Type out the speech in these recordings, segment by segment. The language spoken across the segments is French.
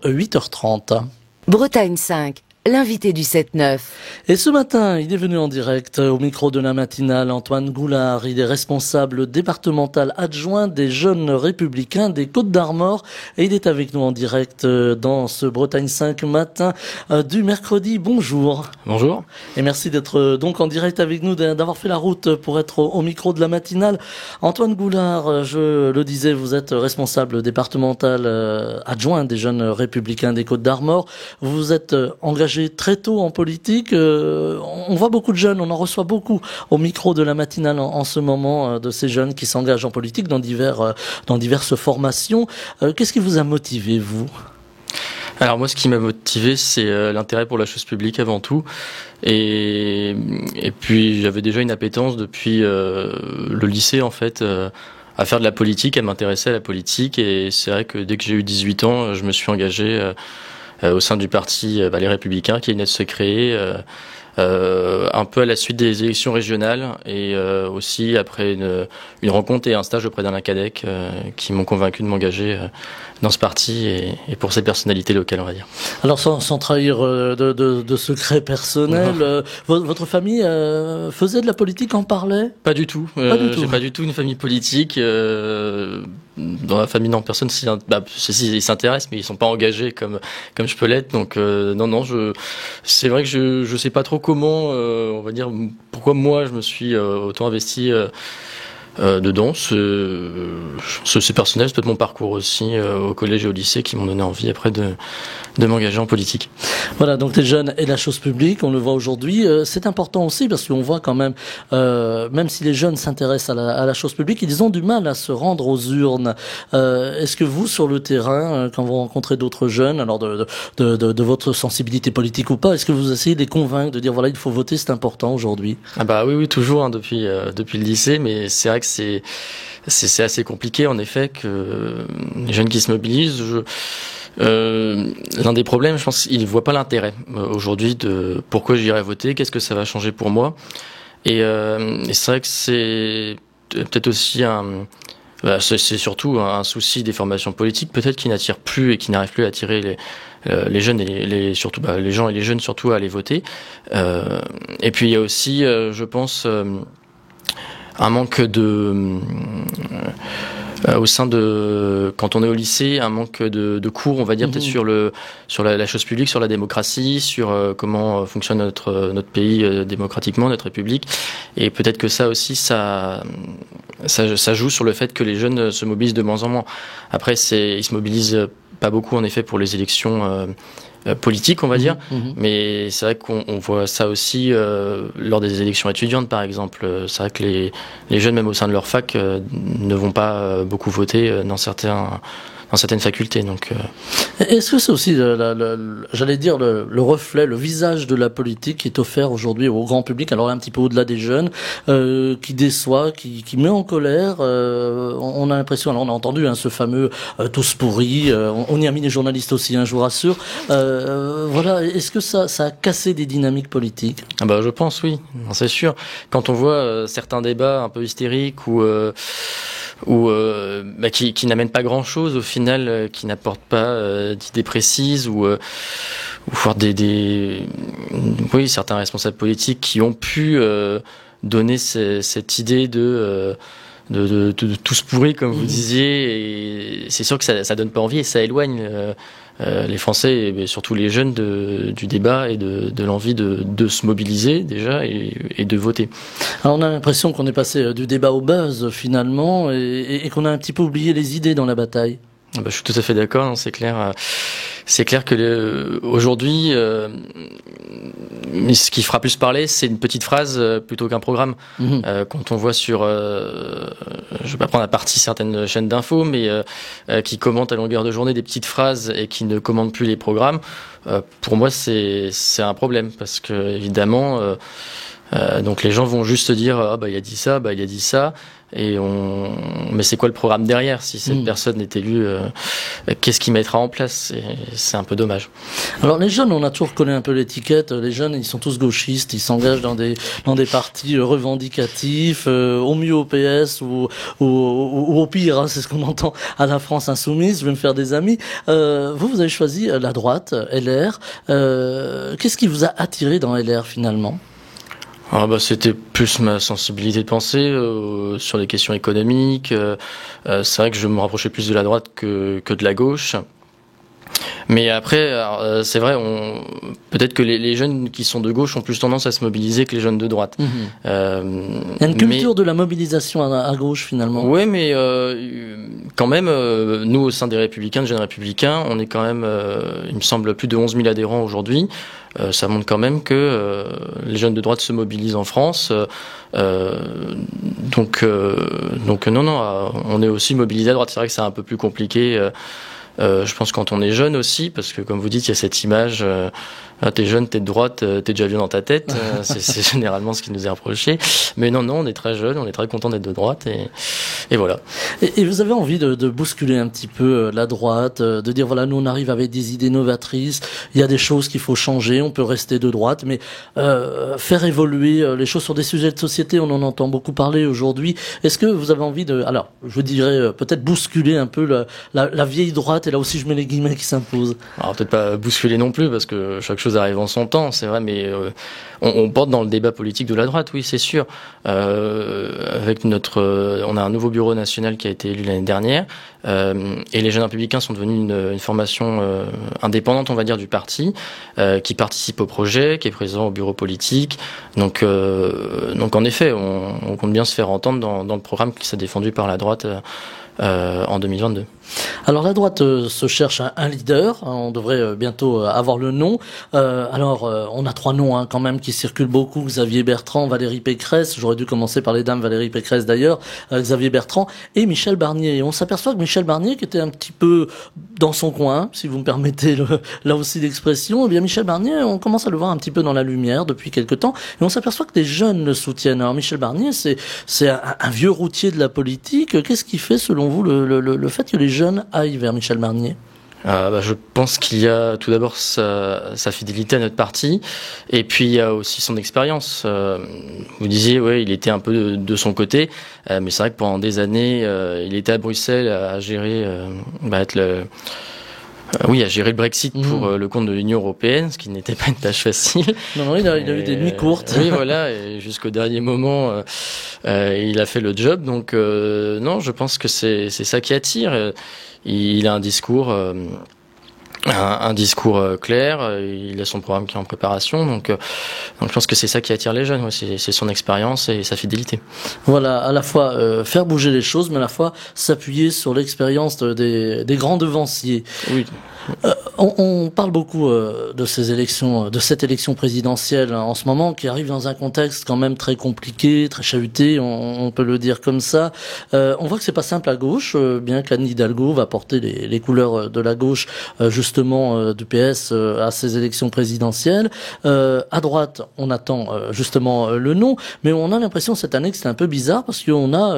8h30. Bretagne 5. L'invité du 7-9. Et ce matin, il est venu en direct au micro de la matinale, Antoine Goulard. Il est responsable départemental adjoint des Jeunes Républicains des Côtes-d'Armor. Et il est avec nous en direct dans ce Bretagne 5 matin du mercredi. Bonjour. Bonjour. Et merci d'être donc en direct avec nous, d'avoir fait la route pour être au micro de la matinale. Antoine Goulard, je le disais, vous êtes responsable départemental adjoint des Jeunes Républicains des Côtes-d'Armor. Vous êtes engagé très tôt en politique. On voit beaucoup de jeunes, on en reçoit beaucoup au micro de la matinale en ce moment, de ces jeunes qui s'engagent en politique dans diverses formations. Qu'est-ce qui vous a motivé, vous ? Alors moi, ce qui m'a motivé, c'est l'intérêt pour la chose publique avant tout. Et puis j'avais déjà une appétence depuis le lycée, en fait, à faire de la politique, à m'intéresser à la politique. Et c'est vrai que dès que j'ai eu 18 ans, je me suis engagé au sein du parti Les Républicains qui venait de se créer, un peu à la suite des élections régionales et aussi après une rencontre et un stage auprès d'Alain Cadec qui m'ont convaincu de m'engager dans ce parti et pour ces personnalités locales, on va dire. Alors sans trahir de secrets personnels, votre famille faisait de la politique, en parlait ? Pas du tout. J'ai pas du tout une famille politique. Dans la famille, non, personne s'ils s'intéressent, mais ils sont pas engagés comme je peux l'être. Donc non, c'est vrai que je sais pas trop comment, on va dire, pourquoi moi je me suis autant investi dedans. C'est personnel, c'est peut-être mon parcours aussi au collège et au lycée qui m'ont donné envie après de m'engager en politique. Voilà, donc les jeunes et la chose publique, on le voit aujourd'hui, c'est important aussi parce qu'on voit quand même si les jeunes s'intéressent à la chose publique, ils ont du mal à se rendre aux urnes. Est-ce que vous, sur le terrain, quand vous rencontrez d'autres jeunes, alors de votre sensibilité politique ou pas, est-ce que vous essayez de les convaincre, de dire voilà, il faut voter, c'est important aujourd'hui ? Ah bah oui, toujours, depuis le lycée, mais c'est vrai que c'est assez compliqué en effet que les jeunes qui se mobilisent. L'un des problèmes, je pense, ils voient pas l'intérêt aujourd'hui de pourquoi j'irais voter, qu'est-ce que ça va changer pour moi. Et c'est vrai que c'est peut-être aussi c'est surtout un souci des formations politiques, peut-être qui n'attirent plus et qui n'arrivent plus à attirer les jeunes et surtout les gens et les jeunes surtout à aller voter. Et puis il y a aussi, je pense, un manque au sein de, quand on est au lycée, un manque de cours, on va dire, peut-être sur la chose publique, sur la démocratie, sur comment fonctionne notre pays démocratiquement, notre République. Et peut-être que ça aussi, ça joue sur le fait que les jeunes se mobilisent de moins en moins. Après, ils se mobilisent pas beaucoup, en effet, pour les élections politique, on va dire, mais c'est vrai qu'on voit ça aussi lors des élections étudiantes, par exemple. C'est vrai que les jeunes, même au sein de leur fac, ne vont pas beaucoup voter dans certaines facultés. Donc, est-ce que c'est aussi, j'allais dire, le reflet, le visage de la politique qui est offert aujourd'hui au grand public, alors un petit peu au-delà des jeunes, qui déçoit, qui met en colère. On a l'impression, alors on a entendu ce fameux tous pourris, on y a mis les journalistes aussi, je vous rassure. Voilà, est-ce que ça a cassé des dynamiques politiques ? Ah bah, je pense, oui, c'est sûr. Quand on voit certains débats un peu hystériques ou qui n'amènent pas grand-chose au final, qui n'apportent pas d'idées précises ou voire certains responsables politiques qui ont pu donner cette idée de tous pourris, comme vous disiez, et c'est sûr que ça donne pas envie et ça éloigne les Français et surtout les jeunes du débat et de l'envie de se mobiliser déjà et de voter. Alors on a l'impression qu'on est passé du débat au buzz finalement et qu'on a un petit peu oublié les idées dans la bataille. Je suis tout à fait d'accord, c'est clair. C'est clair que aujourd'hui, ce qui fera plus parler, c'est une petite phrase plutôt qu'un programme. Quand on voit je vais pas prendre à partie certaines chaînes d'infos, mais qui commentent à longueur de journée des petites phrases et qui ne commentent plus les programmes, pour moi c'est un problème parce que évidemment Donc les gens vont juste dire ah bah il a dit ça, bah il a dit ça, mais c'est quoi le programme derrière si cette personne est élue, qu'est-ce qu'il mettra en place? C'est un peu dommage. Alors les jeunes, on a toujours collé un peu l'étiquette. Les jeunes, ils sont tous gauchistes, ils s'engagent dans des partis revendicatifs, au mieux au PS ou au pire, hein, c'est ce qu'on entend à la France insoumise. Je vais me faire des amis. Vous avez choisi la droite, LR. Qu'est-ce qui vous a attiré dans LR finalement? Ah bah c'était plus ma sensibilité de pensée sur les questions économiques. C'est vrai que je me rapprochais plus de la droite que de la gauche. Mais après, c'est vrai, peut-être que les jeunes qui sont de gauche ont plus tendance à se mobiliser que les jeunes de droite. Il y a une culture de la mobilisation à gauche finalement. Oui, mais quand même, nous au sein des Républicains, des jeunes Républicains, on est quand même, il me semble, plus de 11 000 adhérents aujourd'hui. Ça montre quand même que les jeunes de droite se mobilisent en France. Donc non, on est aussi mobilisés à droite. C'est vrai que c'est un peu plus compliqué. Je pense quand on est jeune aussi, parce que comme vous dites, il y a cette image, t'es jeune, t'es de droite, t'es déjà vieux dans ta tête. C'est généralement ce qui nous est reproché. Mais non, on est très jeune, on est très content d'être de droite et voilà. Et vous avez envie de bousculer un petit peu la droite, de dire voilà, nous on arrive avec des idées novatrices, il y a des choses qu'il faut changer, on peut rester de droite, mais faire évoluer les choses sur des sujets de société, on en entend beaucoup parler aujourd'hui. Est-ce que vous avez envie alors je dirais peut-être bousculer un peu la vieille droite, et là aussi je mets les guillemets qui s'imposent. Alors peut-être pas bousculer non plus, parce que chaque chose arrive en son temps, c'est vrai, mais on porte dans le débat politique de la droite, oui, c'est sûr. Avec on a un nouveau bureau national qui a été élu l'année dernière, et les jeunes républicains sont devenus une formation indépendante, on va dire, du parti, qui participe au projet, qui est présent au bureau politique. Donc en effet, on compte bien se faire entendre dans le programme qui s'est défendu par la droite en 2022. Alors la droite se cherche un leader, on devrait bientôt avoir le nom. On a 3 noms quand même qui circulent beaucoup: Xavier Bertrand, Valérie Pécresse, j'aurais dû commencer par les dames, Valérie Pécresse d'ailleurs, Xavier Bertrand et Michel Barnier. Et on s'aperçoit que Michel Barnier, qui était un petit peu dans son coin, si vous me permettez là aussi l'expression, eh bien Michel Barnier, on commence à le voir un petit peu dans la lumière depuis quelque temps, et on s'aperçoit que des jeunes le soutiennent. Alors Michel Barnier, c'est un vieux routier de la politique. Qu'est-ce qui fait selon vous le fait que les jeunes aillent vers Michel Barnier? Je pense qu'il y a tout d'abord sa fidélité à notre parti, et puis il y a aussi son expérience. Vous disiez, ouais, il était un peu de son côté, mais c'est vrai que pendant des années, il était à Bruxelles à gérer, à gérer le Brexit pour le compte de l'Union européenne, ce qui n'était pas une tâche facile. Non, il a eu des nuits courtes. Oui, voilà, et jusqu'au dernier moment, il a fait le job. Donc non, je pense que c'est ça qui attire. Il a un discours clair, il a son programme qui est en préparation, donc je pense que c'est ça qui attire les jeunes, c'est son expérience et sa fidélité. Voilà, à la fois faire bouger les choses, mais à la fois s'appuyer sur l'expérience des grands devanciers. Oui. On parle beaucoup de ces élections, de cette élection présidentielle en ce moment, qui arrive dans un contexte quand même très compliqué, très chahuté, on peut le dire comme ça. On voit que c'est pas simple à gauche, bien qu'Anne Hidalgo va porter les couleurs de la gauche, justement du PS à ces élections présidentielles. À droite, on attend justement le nom, mais on a l'impression cette année que c'est un peu bizarre, parce qu'on a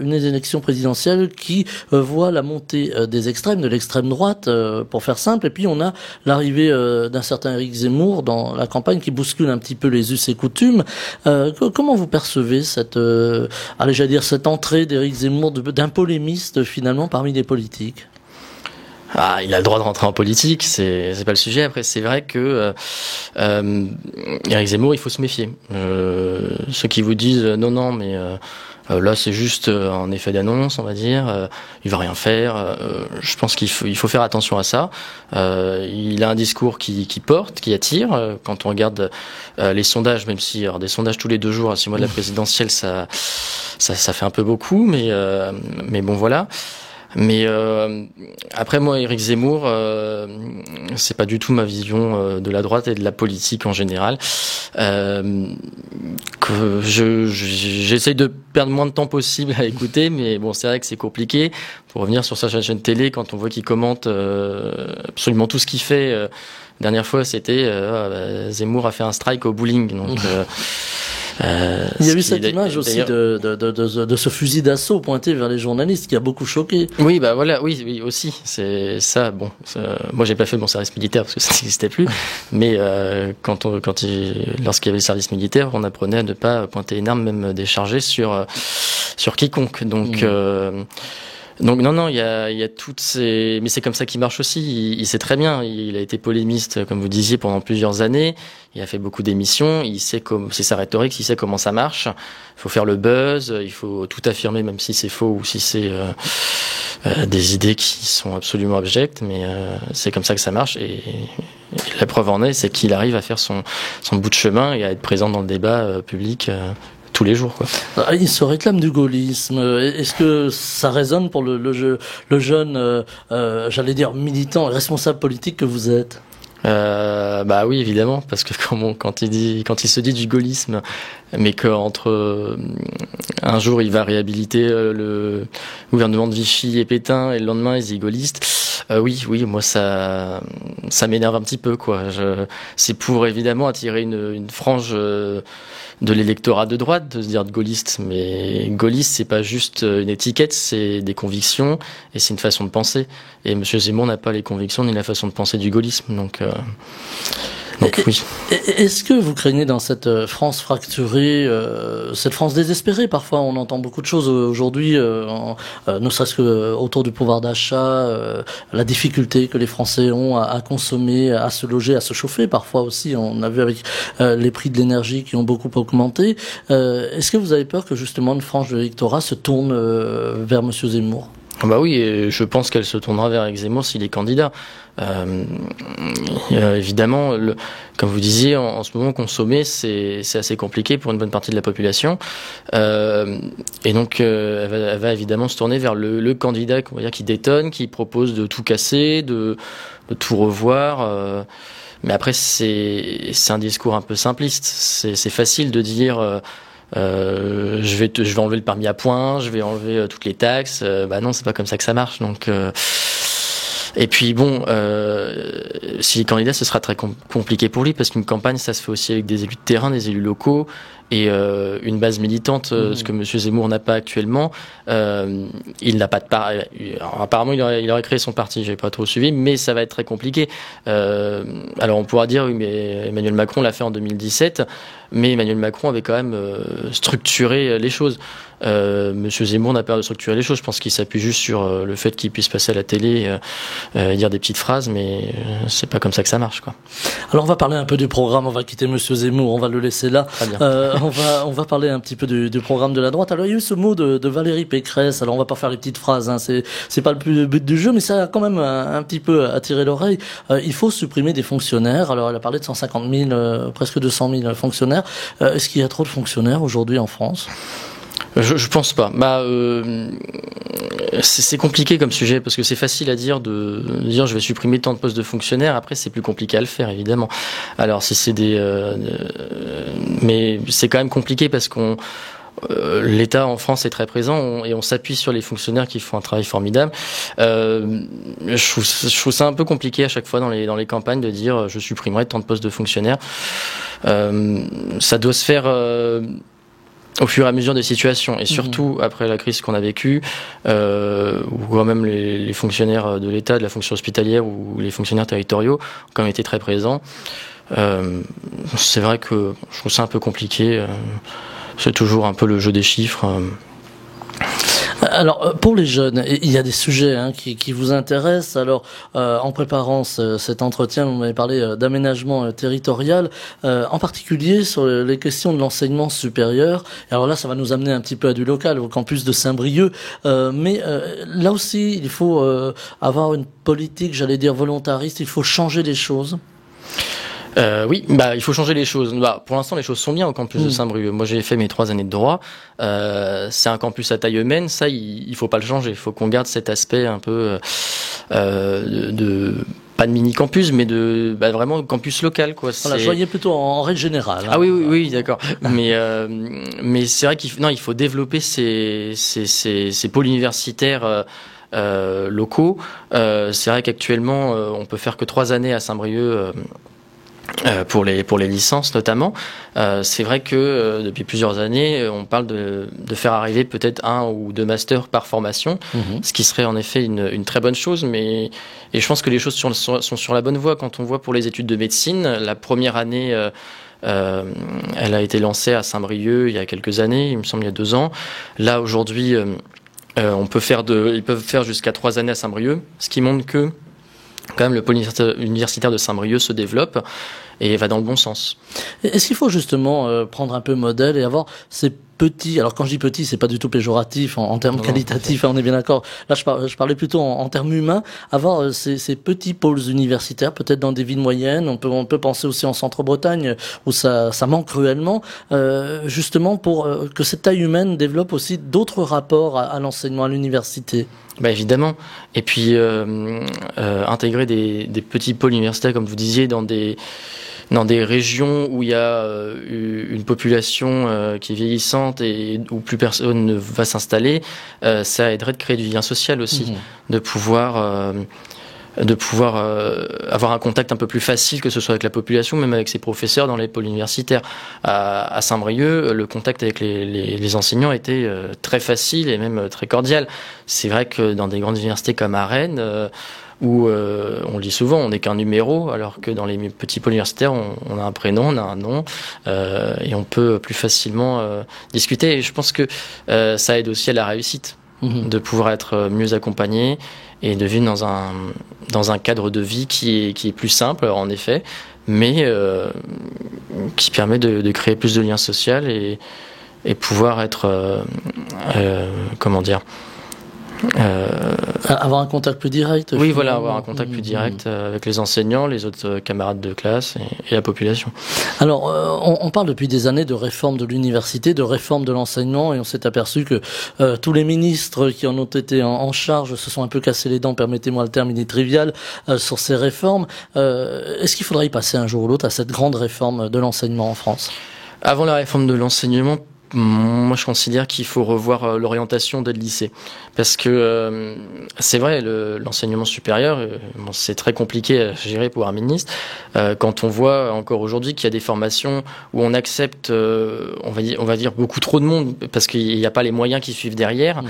une élection présidentielle qui voit la montée des extrêmes, de l'extrême droite, pour faire simple, et puis on a l'arrivée d'un certain Éric Zemmour dans la campagne qui bouscule un petit peu les us et coutumes. Comment vous percevez cette entrée d'Éric Zemmour, d'un polémiste finalement parmi les politiques? Il a le droit de rentrer en politique, c'est pas le sujet. Après, c'est vrai que Éric Zemmour, il faut se méfier. Ceux qui vous disent non, mais là c'est juste un effet d'annonce, on va dire, il va rien faire. Je pense qu'il faut faire attention à ça. Il a un discours qui porte, qui attire. Quand on regarde les sondages, même si des sondages tous les 2 jours à 6 mois de la présidentielle, ça fait un peu beaucoup, mais bon voilà. Mais après moi, Éric Zemmour, c'est pas du tout ma vision de la droite et de la politique en général. Que j'essaye de perdre moins de temps possible à écouter, mais bon, c'est vrai que c'est compliqué. Pour revenir sur sa chaîne télé, quand on voit qu'il commente absolument tout ce qu'il fait. Dernière fois, c'était Zemmour a fait un strike au bowling, donc. Il y a eu cette image aussi de ce fusil d'assaut pointé vers les journalistes qui a beaucoup choqué. Oui, bah voilà, oui, aussi. C'est ça. Bon, moi j'ai pas fait mon service militaire parce que ça n'existait plus. Mais lorsqu'il y avait le service militaire, on apprenait à ne pas pointer une arme, même décharger sur quiconque. Donc non, il y a toutes ces, mais c'est comme ça qu'il marche aussi. Il sait très bien. Il a été polémiste, comme vous disiez, pendant plusieurs années. Il a fait beaucoup d'émissions. Il sait c'est sa rhétorique. Il sait comment ça marche. Il faut faire le buzz. Il faut tout affirmer, même si c'est faux ou si c'est des idées qui sont absolument abjectes. Mais c'est comme ça que ça marche. Et la preuve en est, c'est qu'il arrive à faire son bout de chemin et à être présent dans le débat public. Tous les jours, quoi. Il se réclame du gaullisme. Est-ce que ça résonne pour le jeune, j'allais dire militant et responsable politique que vous êtes? Bah oui, évidemment, parce que quand il se dit du gaullisme, mais qu'entre un jour il va réhabiliter le gouvernement de Vichy et Pétain et le lendemain il dit gaulliste, oui, moi ça m'énerve un petit peu, quoi. C'est pour évidemment attirer une frange de l'électorat de droite de se dire de gaulliste, mais gaulliste c'est pas juste une étiquette, c'est des convictions et c'est une façon de penser. Et Monsieur Zemmour n'a pas les convictions ni la façon de penser du gaullisme, donc oui. Est-ce que vous craignez dans cette France fracturée, cette France désespérée? Parfois, on entend beaucoup de choses aujourd'hui, ne serait-ce que autour du pouvoir d'achat, la difficulté que les Français ont à consommer, à se loger, à se chauffer. Parfois aussi, on a vu avec les prix de l'énergie qui ont beaucoup augmenté. Est-ce que vous avez peur que justement une frange de l'électorat se tourne vers Monsieur Zemmour? Bah oui, et je pense qu'elle se tournera vers Éric Zemmour s'il est candidat. Évidemment, comme vous disiez, en ce moment, consommer, c'est assez compliqué pour une bonne partie de la population. Et donc, elle va évidemment se tourner vers le candidat, on va dire, qui détonne, qui propose de tout casser, de tout revoir. Mais après, c'est un discours un peu simpliste. C'est facile de dire... je vais enlever le permis à points, je vais enlever toutes les taxes. Bah non, c'est pas comme ça que ça marche. Donc, et puis bon, s'il est candidat, ce sera très compliqué pour lui parce qu'une campagne, ça se fait aussi avec des élus de terrain, des élus locaux et une base militante, ce que Monsieur Zemmour n'a pas actuellement. Il n'a pas de part. Apparemment, il aurait créé son parti. J'ai pas trop suivi, mais ça va être très compliqué. Alors, on pourra dire oui, mais Emmanuel Macron l'a fait en 2017. Mais Emmanuel Macron avait quand même structuré les choses. Monsieur Zemmour n'a pas de structurer les choses. Je pense qu'il s'appuie juste sur le fait qu'il puisse passer à la télé et dire des petites phrases, mais c'est pas comme ça que ça marche, quoi. Alors on va parler un peu du programme. On va quitter Monsieur Zemmour. On va le laisser là. Très bien. On va parler un petit peu du programme de la droite. Alors il y a eu ce mot de Valérie Pécresse. Alors on va pas faire les petites phrases. Hein. C'est pas le but du jeu, mais ça a quand même un petit peu attiré l'oreille. Il faut supprimer des fonctionnaires. Alors elle a parlé de 150 000, presque 200 000 fonctionnaires. Est-ce qu'il y a trop de fonctionnaires aujourd'hui en France? Je pense pas. C'est compliqué comme sujet parce que c'est facile à dire de dire je vais supprimer tant de postes de fonctionnaires. Après, c'est plus compliqué à le faire, évidemment. Alors, si c'est mais c'est quand même compliqué parce qu'on l'État en France est très présent et on s'appuie sur les fonctionnaires qui font un travail formidable. Je trouve ça un peu compliqué à chaque fois dans les campagnes de dire je supprimerai tant de postes de fonctionnaires. Ça doit se faire au fur et à mesure des situations et surtout après la crise qu'on a vécue où quand même les fonctionnaires de l'État, de la fonction hospitalière ou les fonctionnaires territoriaux ont quand même été très présents. C'est vrai que je trouve ça un peu compliqué. C'est toujours un peu le jeu des chiffres. Alors pour les jeunes, il y a des sujets qui vous intéressent. Alors en préparant cet entretien, vous m'avez parlé d'aménagement territorial, en particulier sur les questions de l'enseignement supérieur. Et alors là, ça va nous amener un petit peu à du local, au campus de Saint-Brieuc. Mais là aussi, il faut avoir une politique, j'allais dire volontariste. Il faut changer les choses. Oui, il faut changer les choses. Pour l'instant, les choses sont bien au campus de Saint-Brieuc. Moi, j'ai fait mes 3 années de droit. C'est un campus à taille humaine. Ça, il faut pas le changer. Il faut qu'on garde cet aspect un peu pas de mini campus, mais de vraiment campus local, quoi. Voilà, je voyais plutôt en règle générale. Ah oui, d'accord. mais c'est vrai il faut développer ces pôles universitaires. Locaux. C'est vrai qu'actuellement, on peut faire que 3 années à Saint-Brieuc. pour les licences notamment. C'est vrai que depuis plusieurs années, on parle de faire arriver peut-être 1 ou 2 masters par formation, ce qui serait en effet une très bonne chose. Et je pense que les choses sont sur la bonne voie. Quand on voit pour les études de médecine, la première année, elle a été lancée à Saint-Brieuc il y a quelques années, il me semble il y a 2 ans. Là aujourd'hui, ils peuvent faire jusqu'à 3 années à Saint-Brieuc, ce qui montre que quand même le pôle universitaire de Saint-Brieuc se développe et va dans le bon sens. Est-ce qu'il faut justement prendre un peu modèle et avoir ces petits, alors quand je dis petits, c'est pas du tout péjoratif en termes qualitatifs, on est bien d'accord. Là, je parlais plutôt en termes humains, avoir ces petits pôles universitaires, peut-être dans des villes moyennes, on peut penser aussi en Centre-Bretagne, où ça manque cruellement, justement pour que cette taille humaine développe aussi d'autres rapports à l'enseignement à l'université. Bah évidemment. Et puis intégrer des petits pôles universitaires, comme vous disiez, dans des régions où il y a une population qui est vieillissante et où plus personne ne va s'installer, ça aiderait de créer du lien social aussi, de pouvoir avoir un contact un peu plus facile, que ce soit avec la population, même avec ses professeurs dans les pôles universitaires. À Saint-Brieuc, le contact avec les enseignants était très facile et même très cordial. C'est vrai que dans des grandes universités comme à Rennes, où on le dit souvent, on n'est qu'un numéro, alors que dans les petits pôles universitaires, on a un prénom, on a un nom, et on peut plus facilement discuter. Et je pense que ça aide aussi à la réussite, de pouvoir être mieux accompagné et de vivre dans un cadre de vie qui est plus simple, en effet, mais qui permet de créer plus de liens sociaux et pouvoir être, comment dire, avoir un contact plus direct. Oui, voilà, avoir un contact plus direct avec les enseignants, les autres camarades de classe et la population. Alors, on parle depuis des années de réforme de l'université, de réforme de l'enseignement, et on s'est aperçu que tous les ministres qui en ont été en charge se sont un peu cassés les dents, permettez-moi le terme, il est trivial, sur ces réformes. Est-ce qu'il faudra y passer un jour ou l'autre à cette grande réforme de l'enseignement en France ? Avant la réforme de l'enseignement, moi, je considère qu'il faut revoir l'orientation dès le lycée, parce que c'est vrai, l'enseignement supérieur, c'est très compliqué à gérer pour un ministre. Quand on voit encore aujourd'hui qu'il y a des formations où on accepte, on va dire beaucoup trop de monde, parce qu'il n'y a pas les moyens qui suivent derrière.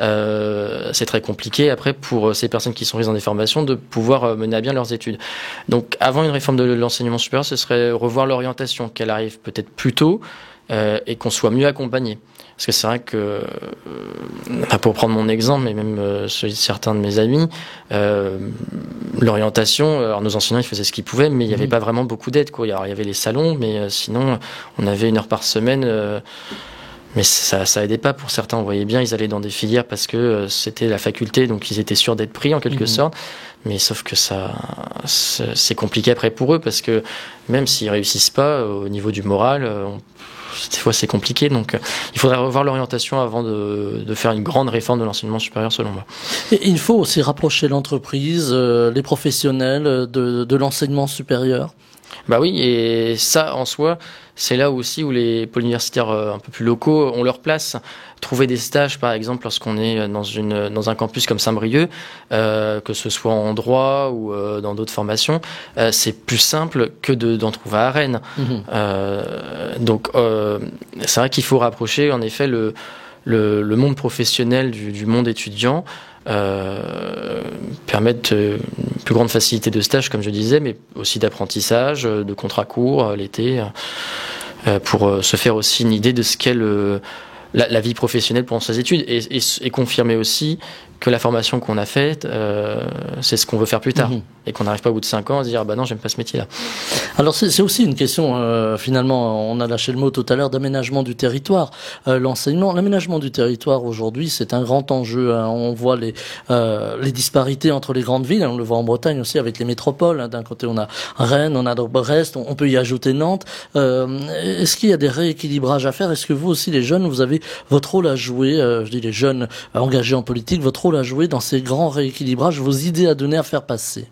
C'est très compliqué après pour ces personnes qui sont mises dans des formations de pouvoir mener à bien leurs études. Donc, avant une réforme de l'enseignement supérieur, ce serait revoir l'orientation, qu'elle arrive peut-être plus tôt. Et qu'on soit mieux accompagné. Parce que c'est vrai que, pour prendre mon exemple, mais même celui de certains de mes amis, l'orientation, alors nos enseignants ils faisaient ce qu'ils pouvaient, mais il n'y avait pas vraiment beaucoup d'aide, quoi. Alors, il y avait les salons, mais sinon on avait 1 heure par semaine, mais ça aidait pas pour certains. On voyait bien, ils allaient dans des filières parce que c'était la faculté, donc ils étaient sûrs d'être pris en quelque sorte. Mais sauf que c'est compliqué après pour eux, parce que même s'ils réussissent pas au niveau du moral, des fois c'est compliqué, donc il faudrait revoir l'orientation avant de faire une grande réforme de l'enseignement supérieur, selon moi. Et il faut aussi rapprocher l'entreprise, les professionnels de l'enseignement supérieur. Bah oui, et ça en soi, c'est là aussi où les pôles universitaires un peu plus locaux ont leur place. Trouver des stages, par exemple, lorsqu'on est dans un campus comme Saint-Brieuc, que ce soit en droit ou dans d'autres formations, c'est plus simple que d'en trouver à Rennes. Donc, c'est vrai qu'il faut rapprocher, en effet, le monde professionnel du monde étudiant, permettre une plus grande facilité de stage, comme je disais, mais aussi d'apprentissage, de contrats courts l'été, pour se faire aussi une idée de ce qu'est la vie professionnelle pendant ses études, et confirmer aussi que la formation qu'on a faite, c'est ce qu'on veut faire plus tard, et qu'on n'arrive pas au bout de 5 ans à se dire, ah bah non, j'aime pas ce métier-là. Alors c'est aussi une question, finalement, on a lâché le mot tout à l'heure, d'aménagement du territoire. L'aménagement du territoire aujourd'hui, c'est un grand enjeu, hein. On voit les disparités entre les grandes villes, on le voit en Bretagne aussi avec les métropoles, hein. D'un côté on a Rennes, on a Brest, on peut y ajouter Nantes. Est-ce qu'il y a des rééquilibrages à faire? Est-ce que vous aussi, les jeunes, vous avez votre rôle à jouer, je dis les jeunes engagés en politique, votre rôle à jouer dans ces grands rééquilibrages, vos idées à donner, à faire passer?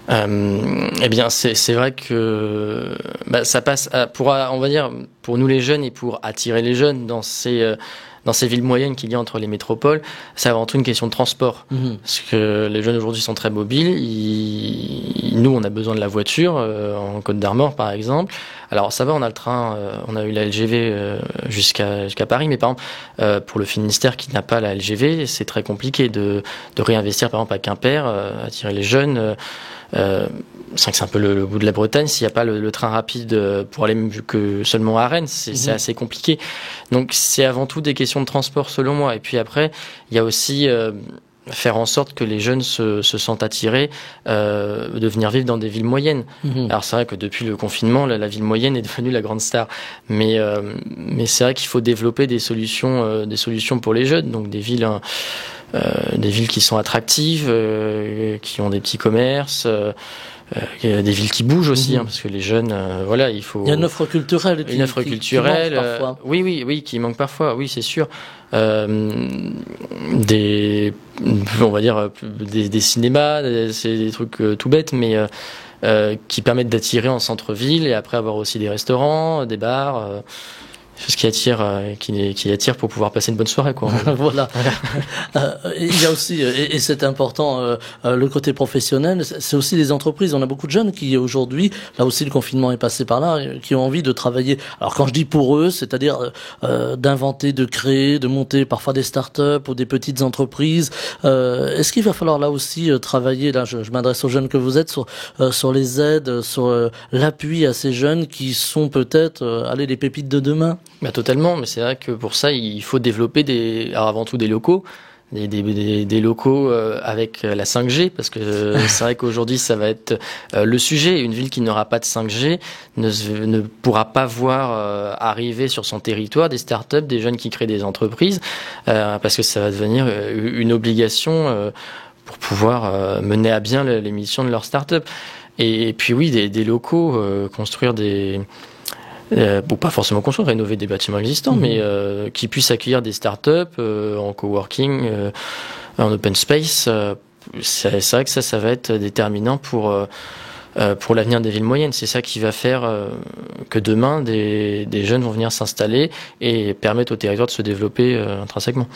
Eh bien, c'est vrai que ça passe on va dire, pour nous les jeunes et pour attirer les jeunes dans ces dans ces villes moyennes qu'il y a entre les métropoles, c'est avant tout une question de transport. Parce que les jeunes aujourd'hui sont très mobiles. Nous, on a besoin de la voiture, en Côte d'Armor par exemple. Alors ça va, on a le train, on a eu la LGV jusqu'à Paris, mais par exemple, pour le Finistère qui n'a pas la LGV, c'est très compliqué de réinvestir par exemple à Quimper, attirer les jeunes. C'est vrai que c'est un peu le bout de la Bretagne. S'il n'y a pas le train rapide pour aller que seulement à Rennes, c'est assez compliqué. Donc c'est avant tout des questions de transport selon moi. Et puis après, il y a aussi faire en sorte que les jeunes se sentent attirés de venir vivre dans des villes moyennes. Alors c'est vrai que depuis le confinement, la ville moyenne est devenue la grande star. Mais c'est vrai qu'il faut développer des solutions pour les jeunes. Donc des villes qui sont attractives, qui ont des petits commerces. Des villes qui bougent aussi, parce que les jeunes, il faut. Il y a une offre culturelle. Une offre culturelle, qui manque parfois. Oui, qui manque parfois. Oui, c'est sûr. On va dire des cinémas, c'est des trucs tout bêtes, mais qui permettent d'attirer en centre-ville et après avoir aussi des restaurants, des bars. Ce qui attire pour pouvoir passer une bonne soirée, quoi. Voilà. Il y a aussi, et c'est important, le côté professionnel, c'est aussi les entreprises. On a beaucoup de jeunes qui aujourd'hui, là aussi le confinement est passé par là, qui ont envie de travailler. Alors quand je dis pour eux, c'est-à-dire d'inventer, de créer, de monter parfois des start-up ou des petites entreprises. Est-ce qu'il va falloir là aussi travailler, là je m'adresse aux jeunes que vous êtes, sur les aides, sur l'appui à ces jeunes qui sont peut-être les pépites de demain? Bah totalement, mais c'est vrai que pour ça il faut développer avant tout des locaux, des locaux avec la 5G, parce que c'est vrai qu'aujourd'hui ça va être le sujet. Une ville qui n'aura pas de 5G ne pourra pas voir arriver sur son territoire des startups, des jeunes qui créent des entreprises, parce que ça va devenir une obligation pour pouvoir mener à bien les missions de leur startup. Et puis oui, des locaux, construire pas forcément construire, rénover des bâtiments existants, mais qui puissent accueillir des startups en coworking, en open space. C'est vrai que ça va être déterminant pour l'avenir des villes moyennes. C'est ça qui va faire que demain, des jeunes vont venir s'installer et permettre au territoire de se développer intrinsèquement.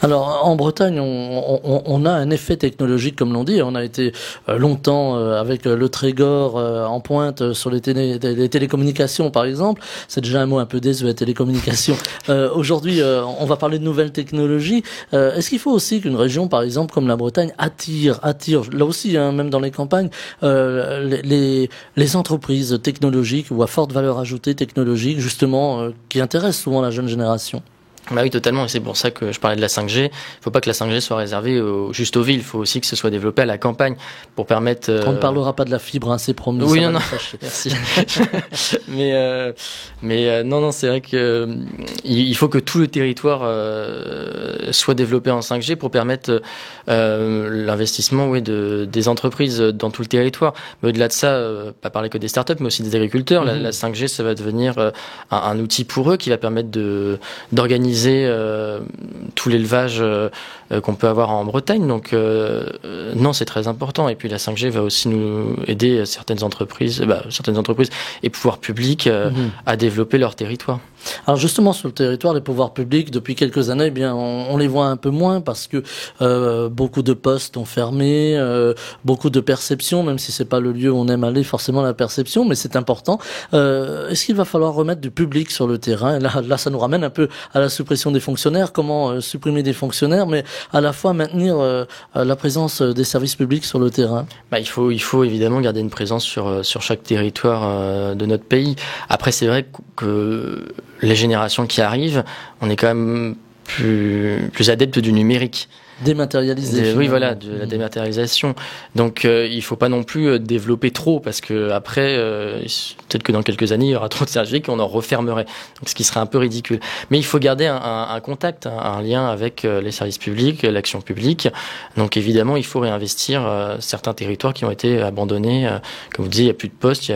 Alors, en Bretagne, on a un effet technologique, comme l'on dit. On a été longtemps avec le Trégor en pointe sur les télécommunications, par exemple. C'est déjà un mot un peu désuet, télécommunications. Aujourd'hui, on va parler de nouvelles technologies. Est-ce qu'il faut aussi qu'une région, par exemple, comme la Bretagne, attire, là aussi, même dans les campagnes, les entreprises technologiques ou à forte valeur ajoutée technologique, justement, qui intéressent souvent la jeune génération? Bah oui, totalement. Et c'est pour ça que je parlais de la 5G. Il ne faut pas que la 5G soit réservée juste aux villes. Il faut aussi que ce soit développé à la campagne pour permettre. On ne parlera pas de la fibre, c'est promis. Oui, non. Merci. mais non, c'est vrai que il faut que tout le territoire soit développé en 5G pour permettre l'investissement, des entreprises dans tout le territoire. Mais au-delà de ça, pas parler que des startups, mais aussi des agriculteurs. La 5G, ça va devenir un outil pour eux qui va permettre d'organiser tout l'élevage qu'on peut avoir en Bretagne. Donc non, c'est très important. Et puis la 5G va aussi nous aider certaines entreprises et pouvoirs publics à développer leur territoire. Alors justement, sur le territoire, les pouvoirs publics, depuis quelques années, on les voit un peu moins parce que beaucoup de postes ont fermé, beaucoup de perceptions, même si c'est pas le lieu où on aime aller, forcément la perception, mais c'est important. Est-ce qu'il va falloir remettre du public sur le terrain? Là, ça nous ramène un peu à la suppression des fonctionnaires. Comment supprimer des fonctionnaires, mais à la fois maintenir la présence des services publics sur le terrain? Il faut évidemment garder une présence sur chaque territoire de notre pays. Après, c'est vrai que les générations qui arrivent, on est quand même plus adeptes du numérique. Dématérialiser. Oui, voilà, de la dématérialisation. Donc, il faut pas non plus développer trop, parce que après, peut-être que dans quelques années, il y aura trop de services qu'on en refermerait. Donc, ce qui serait un peu ridicule. Mais il faut garder un contact, un lien avec les services publics, l'action publique. Donc, évidemment, il faut réinvestir certains territoires qui ont été abandonnés. Comme vous disiez, il n'y a plus de postes.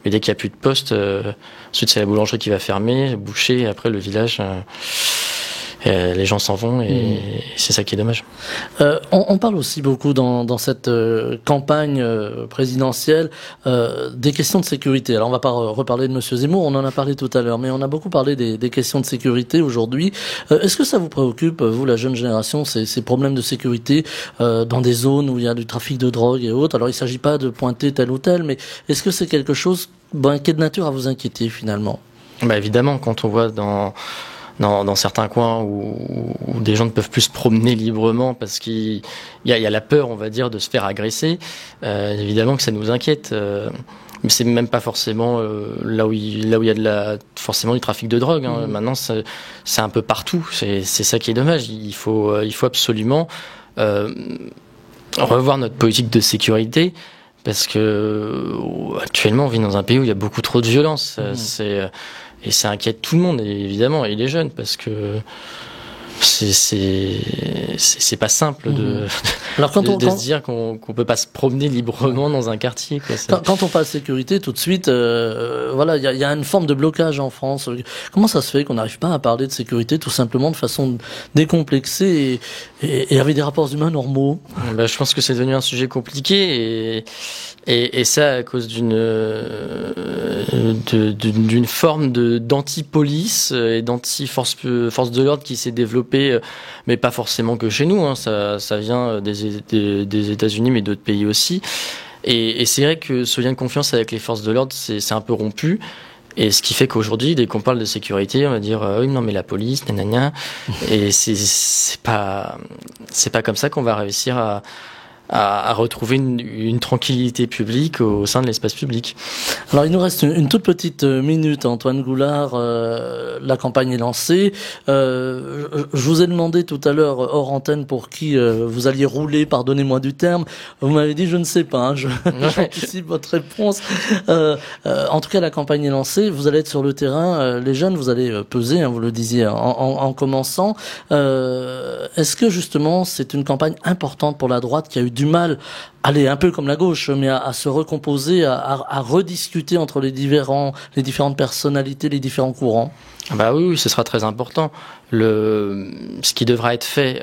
Mais dès qu'il n'y a plus de postes, ensuite c'est la boulangerie qui va fermer, le boucher, et après le village. les gens s'en vont et c'est ça qui est dommage. On parle aussi beaucoup dans cette campagne présidentielle des questions de sécurité. Alors on va pas reparler de Monsieur Zemmour, on en a parlé tout à l'heure, mais on a beaucoup parlé des questions de sécurité aujourd'hui. Est-ce que ça vous préoccupe, vous, la jeune génération, ces problèmes de sécurité dans des zones où il y a du trafic de drogue et autres? Alors il s'agit pas de pointer tel ou tel, mais est-ce que c'est quelque chose qui est de nature à vous inquiéter finalement? Bah évidemment, quand on voit dans certains coins où des gens ne peuvent plus se promener librement parce qu'il y a la peur, on va dire, de se faire agresser, évidemment que ça nous inquiète. Mais c'est même pas forcément là où il y a forcément du trafic de drogue. Maintenant, c'est un peu partout. C'est ça qui est dommage. Il faut absolument revoir notre politique de sécurité. Parce que actuellement, on vit dans un pays où il y a beaucoup trop de violence. Et ça inquiète tout le monde, évidemment, et les jeunes, parce que c'est pas simple de se dire qu'on peut pas se promener librement dans un quartier, quoi. Quand on parle sécurité, tout de suite, voilà, il y a une forme de blocage en France. Comment ça se fait qu'on n'arrive pas à parler de sécurité tout simplement de façon décomplexée et avec des rapports humains normaux? Je pense que c'est devenu un sujet compliqué et ça à cause d'une forme d'anti-police et d'anti-force de l'ordre qui s'est développée, mais pas forcément que chez nous. Ça vient des États-Unis, mais d'autres pays aussi. Et c'est vrai que ce lien de confiance avec les forces de l'ordre, c'est un peu rompu. Et ce qui fait qu'aujourd'hui, dès qu'on parle de sécurité, on va dire oui, non mais la police, nanana. Et c'est pas comme ça qu'on va réussir à retrouver une tranquillité publique au sein de l'espace public. Alors il nous reste une toute petite minute, Antoine Goulard. La campagne est lancée. Je vous ai demandé tout à l'heure hors antenne pour qui vous alliez rouler, pardonnez-moi du terme. Vous m'avez dit je ne sais pas, j'anticipe votre réponse. En tout cas la campagne est lancée, vous allez être sur le terrain, les jeunes vous allez peser, vous le disiez en commençant. Est-ce que justement c'est une campagne importante pour la droite qui a eu du mal, allez, un peu comme la gauche, mais à se recomposer, à rediscuter entre les différentes personnalités, les différents courants? Oui, ce sera très important. Ce qui devra être fait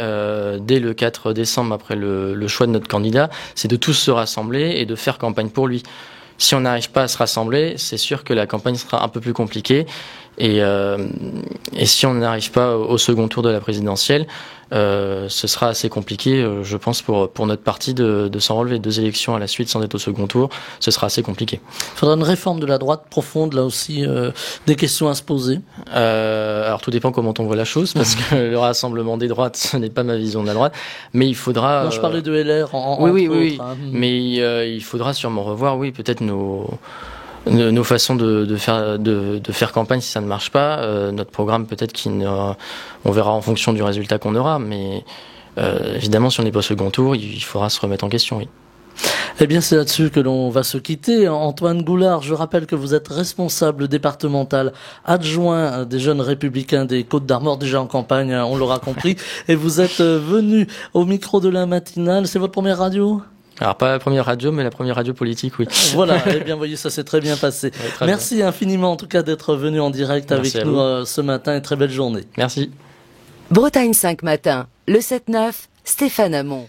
dès le 4 décembre, après le choix de notre candidat, c'est de tous se rassembler et de faire campagne pour lui. Si on n'arrive pas à se rassembler, c'est sûr que la campagne sera un peu plus compliquée. Et si on n'arrive pas au second tour de la présidentielle, ce sera assez compliqué, je pense, pour notre parti de s'en relever. 2 élections à la suite sans être au second tour, ce sera assez compliqué. Il faudra une réforme de la droite profonde, là aussi, des questions à se poser. Alors tout dépend comment on voit la chose, parce que le rassemblement des droites, ce n'est pas ma vision de la droite, mais il faudra... Non, je parlais de LR oui, mais il faudra sûrement revoir, peut-être nos façons de faire campagne si ça ne marche pas, notre programme peut-être on verra en fonction du résultat qu'on aura, mais évidemment si on n'est pas au second tour, il faudra se remettre en question, oui. Eh bien, c'est là-dessus que l'on va se quitter. Antoine Goulard, je rappelle que vous êtes responsable départemental adjoint des jeunes républicains des Côtes-d'Armor, déjà en campagne, on l'aura compris, et vous êtes venu au micro de la matinale. C'est votre première radio ? Alors pas la première radio, mais la première radio politique, oui. Voilà, eh bien, voyez, ça s'est très bien passé. Oui, merci infiniment, en tout cas, d'être venu en direct avec nous ce matin, et très belle journée. Merci. Bretagne 5 matin, le 7-9, Stéphane Hamon.